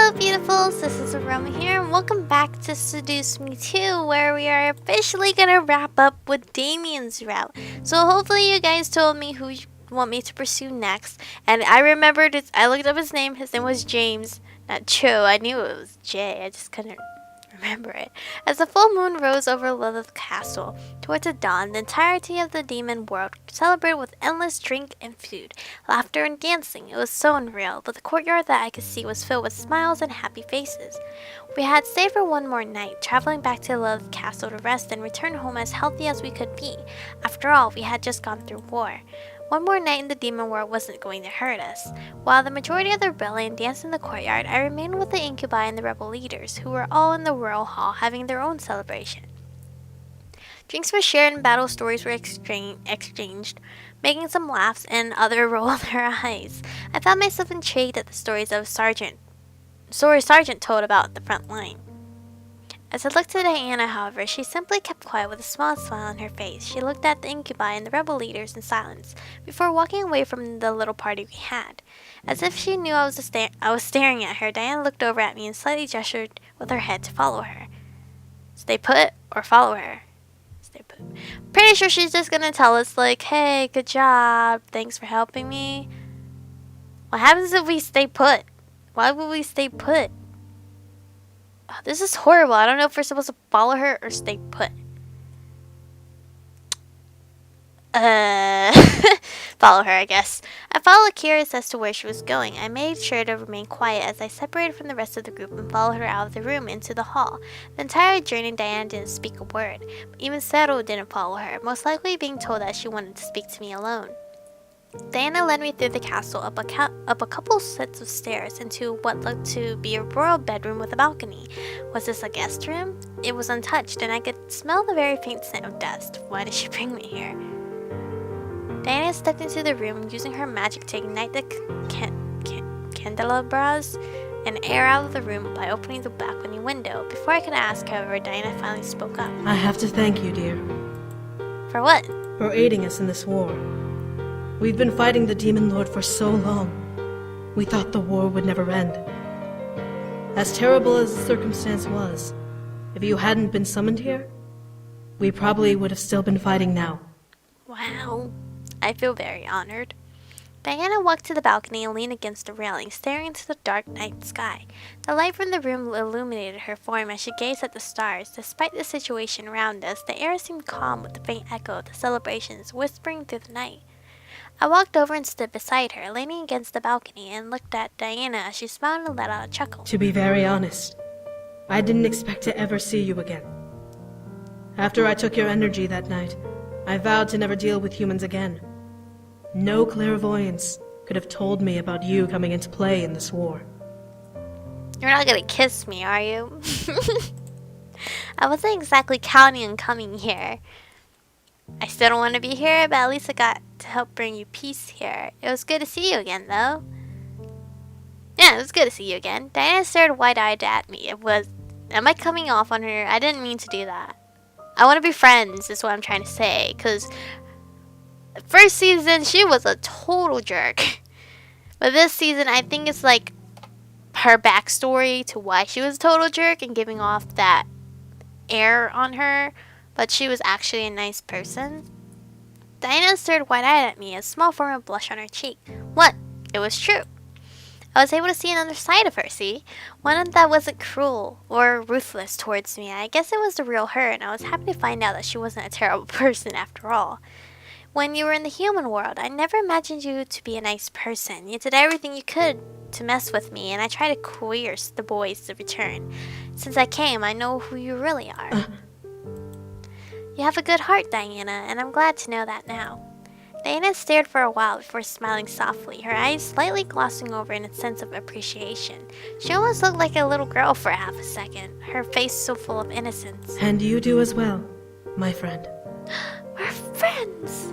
Hello beautifuls, this is Aromie here and welcome back to Seduce Me 2, where we are officially gonna wrap up with Damien's route. So hopefully you guys told me who you want me to pursue next, and I remembered I looked up his name was James, not Cho. I knew it was Jay, I just couldn't remember it. As the full moon rose over Lilith Castle towards the dawn, the entirety of the demon world celebrated with endless drink and food, laughter and dancing. It was so unreal, but the courtyard that I could see was filled with smiles and happy faces. We had stayed for one more night, traveling back to Lilith Castle to rest and return home as healthy as we could be. After all, we had just gone through war. One more night in the demon world wasn't going to hurt us. While the majority of the rebellion danced in the courtyard, I remained with the incubi and the rebel leaders, who were all in the royal hall having their own celebration. Drinks were shared and battle stories were exchanged, making some laughs and other roll their eyes. I found myself intrigued at the stories Sergeant told about the front line. As I looked at Diana, however, she simply kept quiet with a small smile on her face. She looked at the incubi and the rebel leaders in silence before walking away from the little party we had. As if she knew I was staring at her, Diana looked over at me and slightly gestured with her head to follow her. Stay put or follow her? Stay put. Pretty sure she's just gonna tell us like, hey, good job, thanks for helping me. What happens if we stay put? Why would we stay put? Oh, this is horrible. I don't know if we're supposed to follow her or stay put. Follow her, I guess. I followed, curious as to where she was going. I made sure to remain quiet as I separated from the rest of the group and followed her out of the room into the hall. The entire journey, Diana didn't speak a word. Even Seru didn't follow her, most likely being told that she wanted to speak to me alone. Diana led me through the castle, up a couple sets of stairs, into what looked to be a royal bedroom with a balcony. Was this a guest room? It was untouched, and I could smell the very faint scent of dust. Why did she bring me here? Diana stepped into the room, using her magic to ignite the candelabras and air out of the room by opening the balcony window. Before I could ask, however, Diana finally spoke up. I have to thank you, dear. For what? For aiding us in this war. We've been fighting the Demon Lord for so long. We thought the war would never end. As terrible as the circumstance was, if you hadn't been summoned here, we probably would have still been fighting now. Wow. I feel very honored. Diana walked to the balcony and leaned against the railing, staring into the dark night sky. The light from the room illuminated her form as she gazed at the stars. Despite the situation around us, the air seemed calm with the faint echo of the celebrations whispering through the night. I walked over and stood beside her, leaning against the balcony, and looked at Diana as she smiled and let out a chuckle. To be very honest, I didn't expect to ever see you again. After I took your energy that night, I vowed to never deal with humans again. No clairvoyance could have told me about you coming into play in this war. You're not gonna kiss me, are you? I wasn't exactly counting on coming here. I still don't want to be here, but at least I got to help bring you peace here. It was good to see you again, though. Yeah, it was good to see you again. Diana stared wide-eyed at me. Am I coming off on her? I didn't mean to do that. I want to be friends, is what I'm trying to say, because first season, she was a total jerk. But this season, I think it's like her backstory to why she was a total jerk and giving off that air on her. But she was actually a nice person. Diana stared wide-eyed at me, a small form of blush on her cheek. What? It was true. I was able to see another side of her, see? One that wasn't cruel or ruthless towards me. I guess it was the real her, and I was happy to find out that she wasn't a terrible person after all. When you were in the human world, I never imagined you to be a nice person. You did everything you could to mess with me, and I tried to coerce the boys to return. Since I came, I know who you really are. You have a good heart, Diana, and I'm glad to know that now. Diana stared for a while before smiling softly, her eyes slightly glossing over in a sense of appreciation. She almost looked like a little girl for half a second, her face so full of innocence. And you do as well, my friend. We're friends!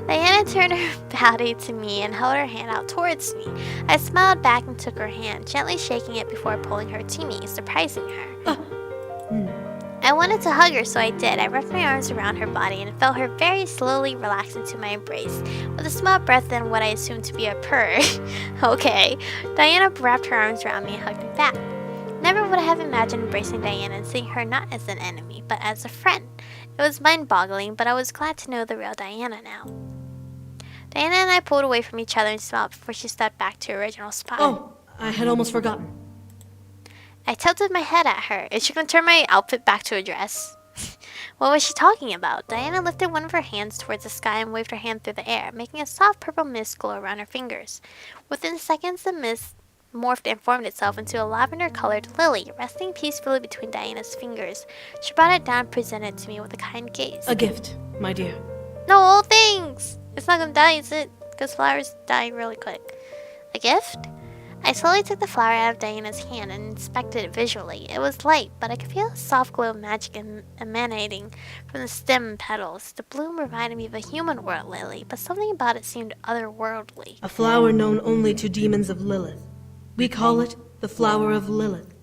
Diana turned her body to me and held her hand out towards me. I smiled back and took her hand, gently shaking it before pulling her to me, surprising her. I wanted to hug her, so I did. I wrapped my arms around her body and felt her very slowly relax into my embrace, with a small breath and what I assumed to be a purr. Okay. Diana wrapped her arms around me and hugged me back. Never would I have imagined embracing Diana and seeing her not as an enemy, but as a friend. It was mind-boggling, but I was glad to know the real Diana now. Diana and I pulled away from each other and smiled before she stepped back to her original spot. Oh, I had almost forgotten. I tilted my head at her. Is she going to turn my outfit back to a dress? What was she talking about? Diana lifted one of her hands towards the sky and waved her hand through the air, making a soft purple mist glow around her fingers. Within seconds, the mist morphed and formed itself into a lavender-colored lily, resting peacefully between Diana's fingers. She brought it down and presented it to me with a kind gaze. A gift, my dear. No, thanks! It's not going to die, is it? Because flowers die really quick. A gift? I slowly took the flower out of Diana's hand and inspected it visually. It was light, but I could feel a soft glow of magic emanating from the stem and petals. The bloom reminded me of a human world lily, but something about it seemed otherworldly. A flower known only to demons of Lilith. We call it the flower of Lilith,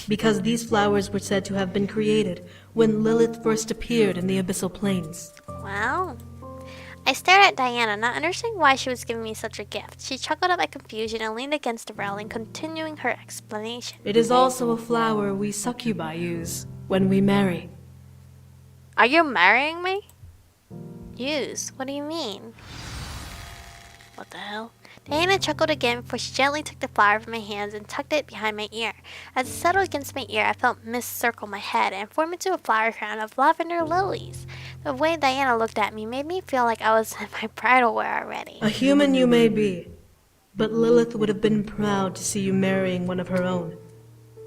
because these flowers were said to have been created when Lilith first appeared in the abyssal plains. Wow. I stared at Diana, not understanding why she was giving me such a gift. She chuckled at my confusion and leaned against the railing, continuing her explanation. It is also a flower we succubi use when we marry. Are you marrying me? Use? What do you mean? What the hell? Diana chuckled again before she gently took the flower from my hands and tucked it behind my ear. As it settled against my ear, I felt mist circle my head and form into a flower crown of lavender lilies. The way Diana looked at me made me feel like I was in my bridal wear already. A human you may be, but Lilith would have been proud to see you marrying one of her own.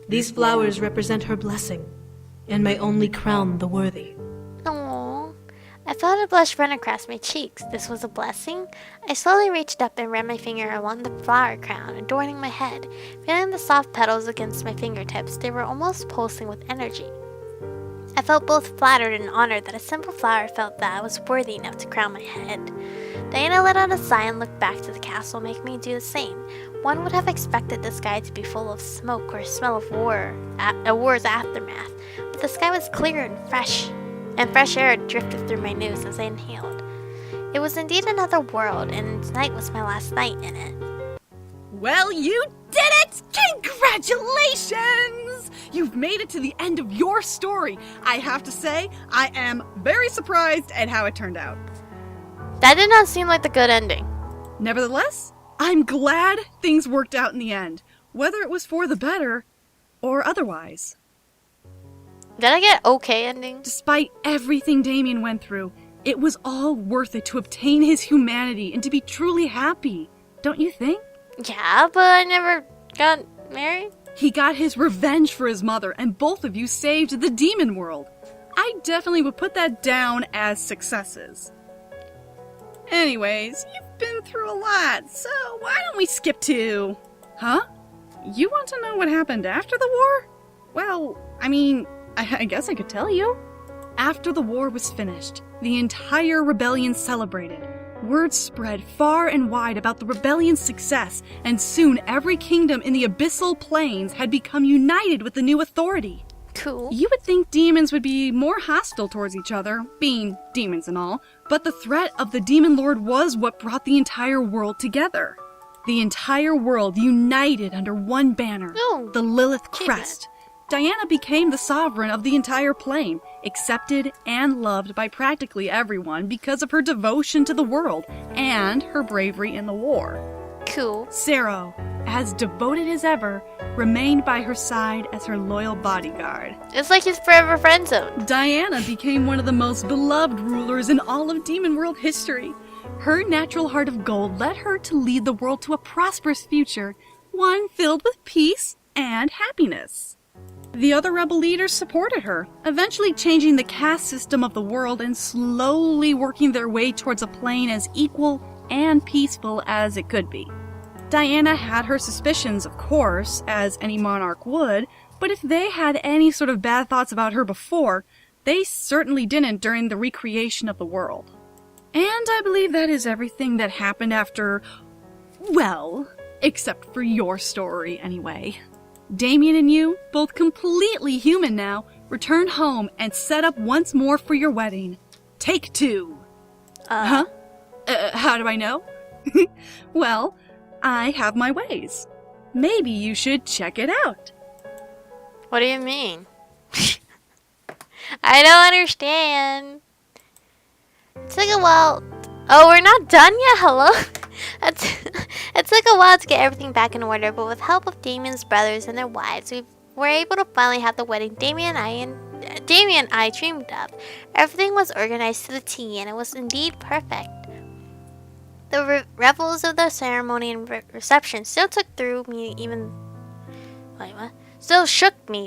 These flowers represent her blessing, and may only crown the worthy. Aww. I felt a blush run across my cheeks. This was a blessing? I slowly reached up and ran my finger along the flower crown, adorning my head. Feeling the soft petals against my fingertips, they were almost pulsing with energy. I felt both flattered and honored that a simple flower felt that I was worthy enough to crown my head. Diana let out a sigh and looked back to the castle, making me do the same. One would have expected the sky to be full of smoke or a smell of a war's aftermath, but the sky was clear and fresh air drifted through my nose as I inhaled. It was indeed another world, and tonight was my last night in it. Well, you did it! Congratulations! You've made it to the end of your story. I have to say, I am very surprised at how it turned out. That did not seem like the good ending. Nevertheless, I'm glad things worked out in the end, whether it was for the better or otherwise. Did I get okay ending? Despite everything Damien went through, it was all worth it to obtain his humanity and to be truly happy, don't you think? Yeah, but I never got married. He got his revenge for his mother, and both of you saved the demon world. I definitely would put that down as successes. Anyways, you've been through a lot, so why don't we skip to... Huh? You want to know what happened after the war? Well, I mean, I guess I could tell you. After the war was finished, the entire rebellion celebrated. Word spread far and wide about the rebellion's success, and soon every kingdom in the abyssal plains had become united with the new authority. Cool. You would think demons would be more hostile towards each other, being demons and all, but the threat of the demon lord was what brought the entire world together. The entire world united under one banner, the Lilith crest. Diana became the sovereign of the entire plane, accepted and loved by practically everyone because of her devotion to the world and her bravery in the war. Cool. Sero, as devoted as ever, remained by her side as her loyal bodyguard. It's like his forever friend zone. Diana became one of the most beloved rulers in all of Demon World history. Her natural heart of gold led her to lead the world to a prosperous future, one filled with peace and happiness. The other rebel leaders supported her, eventually changing the caste system of the world and slowly working their way towards a plane as equal and peaceful as it could be. Diana had her suspicions, of course, as any monarch would, but if they had any sort of bad thoughts about her before, they certainly didn't during the recreation of the world. And I believe that is everything that happened after, well, except for your story anyway. Damien and you, both completely human now, return home and set up once more for your wedding. Take 2. How do I know? Well, I have my ways. Maybe you should check it out. What do you mean? I don't understand. It took a while. Oh, we're not done yet? Hello? It took a while to get everything back in order, but with help of Damien's brothers and their wives, we were able to finally have the wedding Damien and I dreamed of. Everything was organized to the T, and it was indeed perfect. The revels of the ceremony and reception still took through me even... Wait, what? Still shook through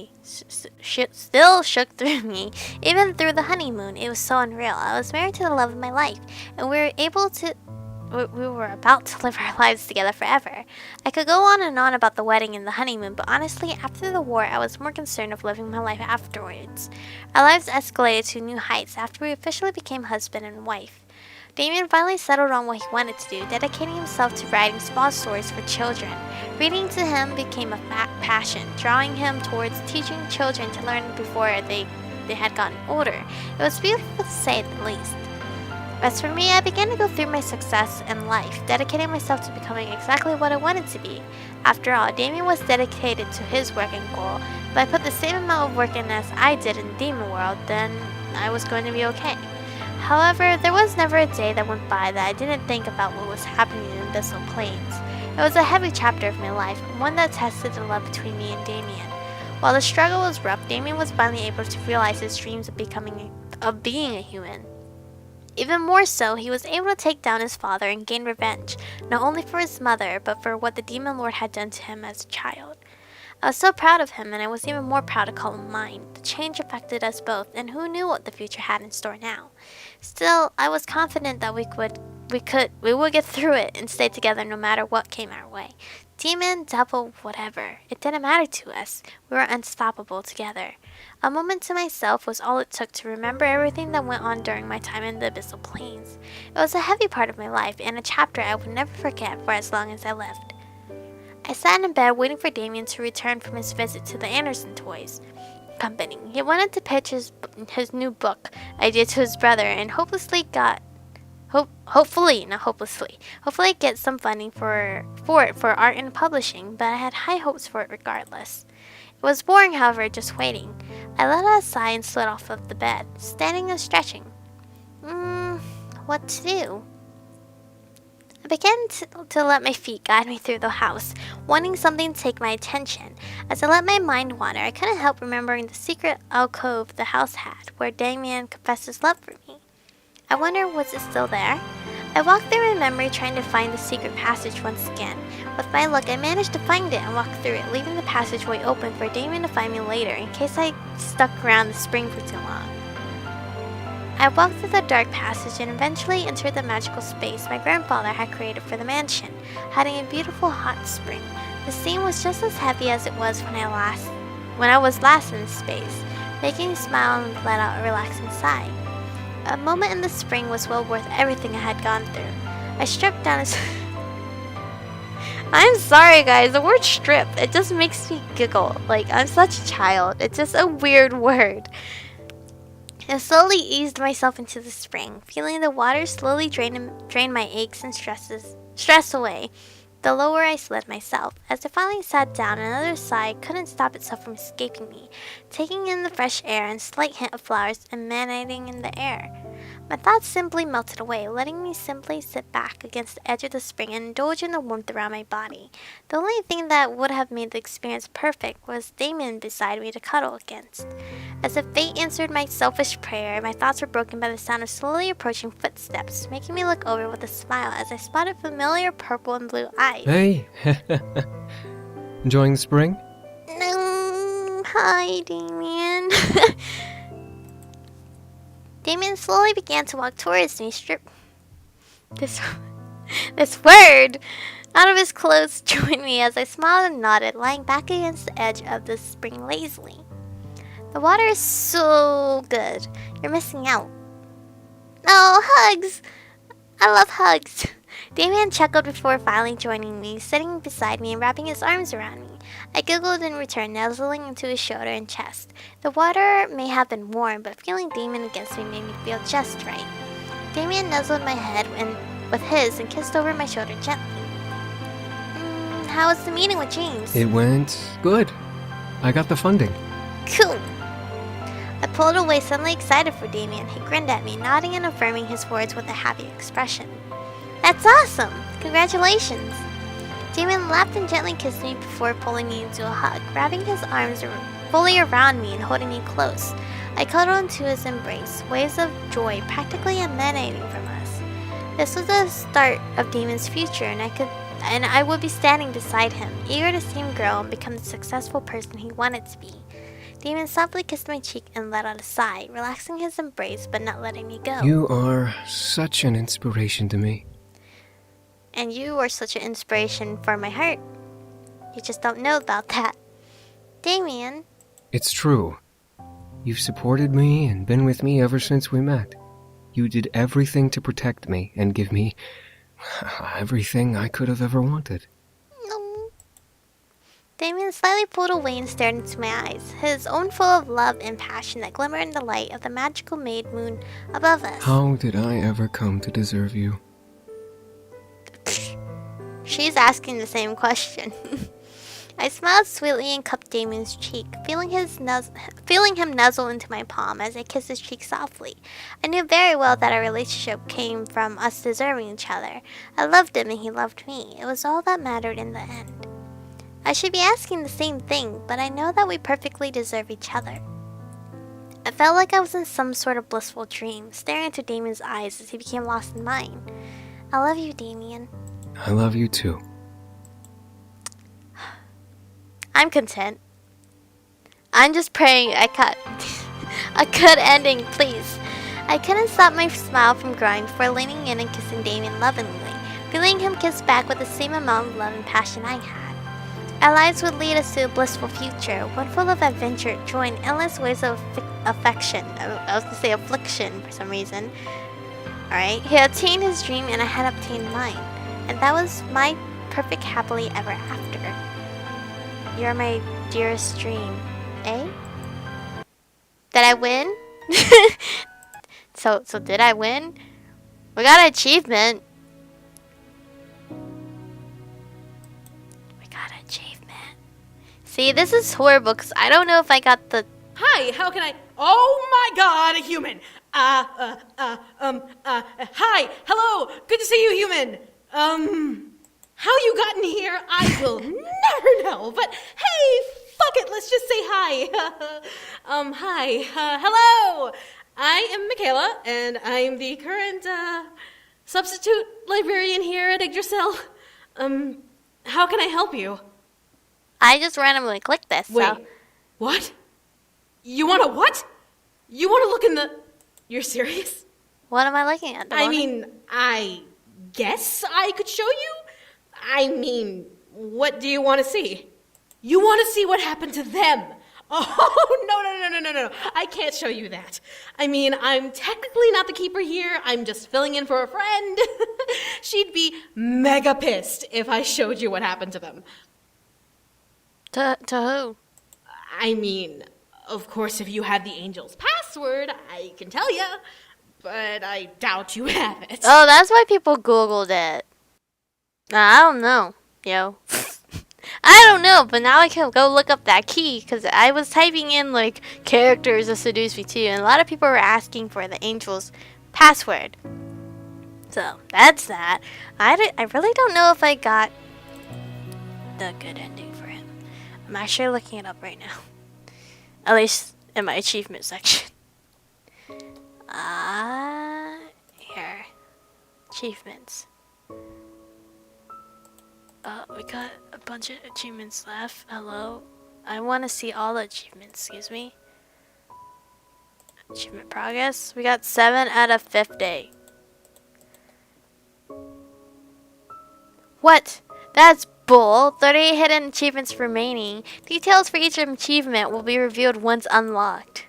me, even through the honeymoon. It was so unreal. I was married to the love of my life, and we were about to live our lives together forever. I could go on and on about the wedding and the honeymoon, but honestly, after the war, I was more concerned of living my life afterwards. Our lives escalated to new heights after we officially became husband and wife. Damien finally settled on what he wanted to do, dedicating himself to writing small stories for children. Reading to him became a passion, drawing him towards teaching children to learn before they had gotten older. It was beautiful to say the least. As for me, I began to go through my success in life, dedicating myself to becoming exactly what I wanted to be. After all, Damien was dedicated to his work and goal. If I put the same amount of work in as I did in Demon World, then I was going to be okay. However, there was never a day that went by that I didn't think about what was happening in Abyssal Plains. It was a heavy chapter of my life, one that tested the love between me and Damien. While the struggle was rough, Damien was finally able to realize his dreams of being a human. Even more so, he was able to take down his father and gain revenge, not only for his mother, but for what the Demon Lord had done to him as a child. I was so proud of him, and I was even more proud to call him mine. The change affected us both, and who knew what the future had in store now. Still, I was confident that we would get through it and stay together no matter what came our way. Demon, devil, whatever. It didn't matter to us. We were unstoppable together. A moment to myself was all it took to remember everything that went on during my time in the Abyssal Plains. It was a heavy part of my life, and a chapter I would never forget for as long as I lived. I sat in bed waiting for Damien to return from his visit to the Anderson Toys Company. He wanted to pitch his new book idea to his brother and hopefully get some funding for art and publishing, but I had high hopes for it regardless. It was boring, however, just waiting. I let out a sigh and slid off of the bed, standing and stretching. What to do? I began to let my feet guide me through the house, wanting something to take my attention. As I let my mind wander, I couldn't help remembering the secret alcove the house had, where Damien confessed his love for me. I wonder, was it still there? I walked through my memory trying to find the secret passage once again. With my luck, I managed to find it and walk through it, leaving the passageway open for Damien to find me later in case I stuck around the spring for too long. I walked through the dark passage and eventually entered the magical space my grandfather had created for the mansion, hiding a beautiful hot spring. The scene was just as heavy as it was when I was last in this space, making me smile and let out a relaxing sigh. A moment in the spring was well worth everything I had gone through. I stripped down his... I'm sorry guys, the word strip, it just makes me giggle. Like, I'm such a child. It's just a weird word. I slowly eased myself into the spring, feeling the water slowly drain my aches and stress away. The lower I slid myself. As I finally sat down, another sigh couldn't stop itself from escaping me, taking in the fresh air and slight hint of flowers emanating in the air. My thoughts simply melted away, letting me simply sit back against the edge of the spring and indulge in the warmth around my body. The only thing that would have made the experience perfect was Damien beside me to cuddle against. As if fate answered my selfish prayer, my thoughts were broken by the sound of slowly approaching footsteps, making me look over with a smile as I spotted familiar purple and blue eyes. Hey! Enjoying the spring? Hi, Damien. Damien slowly began to walk towards me, this word out of his clothes to join me as I smiled and nodded, lying back against the edge of the spring lazily. The water is so good. You're missing out. Oh, hugs! I love hugs. Damien chuckled before finally joining me, sitting beside me and wrapping his arms around me. I giggled in return, nuzzling into his shoulder and chest. The water may have been warm, but feeling Damien against me made me feel just right. Damien nuzzled my head with his and kissed over my shoulder gently. How was the meeting with James? It went good. I got the funding. Cool. I pulled away, suddenly excited for Damien. He grinned at me, nodding and affirming his words with a happy expression. That's awesome! Congratulations! Damien laughed and gently kissed me before pulling me into a hug, wrapping his arms fully around me and holding me close. I cuddled into his embrace, waves of joy practically emanating from us. This was the start of Damien's future, and I would be standing beside him, eager to see him grow and become the successful person he wanted to be. Damien softly kissed my cheek and let out a sigh, relaxing his embrace but not letting me go. You are such an inspiration to me. And you are such an inspiration for my heart. You just don't know about that. Damien. It's true. You've supported me and been with me ever since we met. You did everything to protect me and give me everything I could have ever wanted. No. Damien slightly pulled away and stared into my eyes, his own full of love and passion that glimmered in the light of the magical made moon above us. How did I ever come to deserve you? She's asking the same question. I smiled sweetly and cupped Damien's cheek, feeling him nuzzle into my palm as I kissed his cheek softly. I knew very well that our relationship came from us deserving each other. I loved him and he loved me. It was all that mattered in the end. I should be asking the same thing, but I know that we perfectly deserve each other. I felt like I was in some sort of blissful dream, staring into Damien's eyes as he became lost in mine. I love you, Damien. I love you too. I'm content. I'm just praying I cut a good ending, please. I couldn't stop my smile from growing before leaning in and kissing Damien lovingly, feeling him kiss back with the same amount of love and passion I had. Our lives would lead us to a blissful future, one full of adventure, joy, and endless waves of affection. I was going to say affliction for some reason. Alright, he obtained his dream and I had obtained mine. And that was my perfect happily ever after. You're my dearest dream. Eh? Did I win? So did I win? We got an achievement. We got an achievement. See, this is horrible because I don't know if I got the... Hi, how can I... Oh my god, a human! Hi, hello, good to see you, human! How you gotten here, I will never know, but hey, fuck it, let's just say hi. Hi, hello! I am Michaela, and I'm the current, substitute librarian here at Yggdrasil. How can I help you? I just randomly clicked this, Wait, so... what? You wanna what? You wanna look in the... You're serious? What am I looking at? I mean, I guess I could show you? I mean, what do you want to see? You want to see what happened to them? Oh, no. I can't show you that. I mean, I'm technically not the keeper here. I'm just filling in for a friend. She'd be mega pissed if I showed you what happened to them. To who? I mean, of course, if you had the angel's password, I can tell you. But I doubt you have it. Oh, that's why people Googled it. I don't know, yo. I don't know, but now I can go look up that key because I was typing in like characters of Seduce Me too, and a lot of people were asking for the angel's password. So that's that. I really don't know if I got the good ending for him. I'm actually looking it up right now, at least in my achievement section. Here, achievements. We got a bunch of achievements left. Hello. I want to see all the achievements, excuse me. Achievement progress. We got 7 out of 50. What? That's bull. 38 hidden achievements remaining. Details for each achievement will be revealed once unlocked.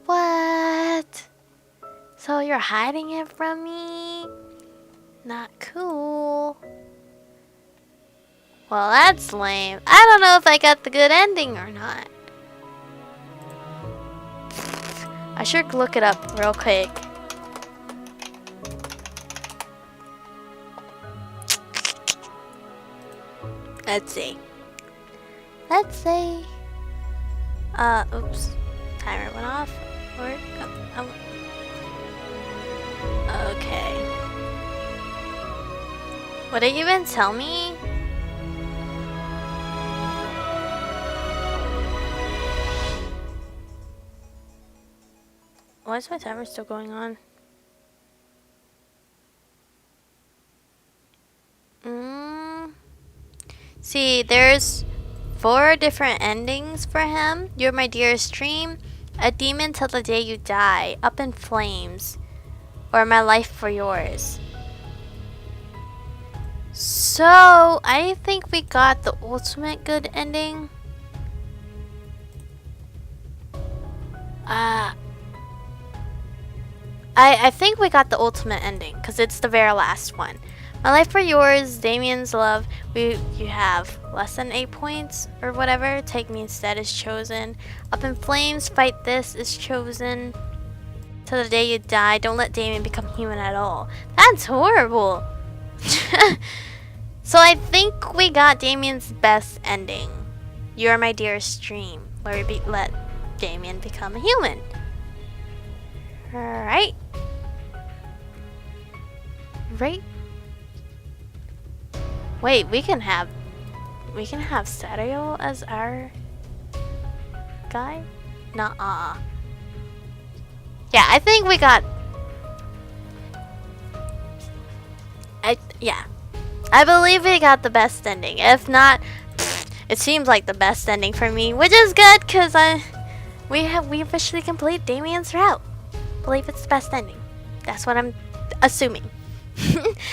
What? So you're hiding it from me? Not cool. Well, that's lame. I don't know if I got the good ending or not. I should look it up real quick. Let's see. Let's see. Oops. Timer went off. Okay. Would it even tell me? Why is my timer still going on? See, there's 4 different endings for him. You're my dearest dream, a demon till the day you die, up in flames, or my life for yours. So, I think we got the ultimate good ending. I think we got the ultimate ending because it's the very last one. My life for yours, Damien's love. You have less than 8 points or whatever. Take me instead is chosen. Up in flames, fight this is chosen. Till the day you die, don't let Damien become human at all. That's horrible. So I think we got Damien's best ending. You're my dearest dream, where we let Damien become a human. Right? Right? Wait, we can have Stereo as our guy? Nuh-uh. Yeah, I think we got... yeah. I believe we got the best ending. If not, it seems like the best ending for me, which is good because we officially completed Damien's route. Believe it's the best ending. That's what I'm assuming.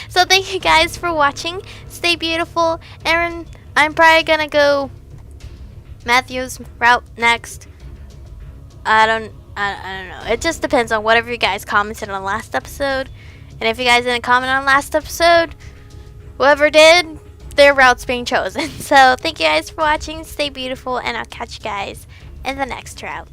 So thank you guys for watching. Stay beautiful. Aaron, I'm probably gonna go Matthew's route next. I don't know. It just depends on whatever you guys commented on last episode. And if you guys didn't comment on last episode, whoever did, their route's being chosen. So thank you guys for watching. Stay beautiful, and I'll catch you guys in the next route.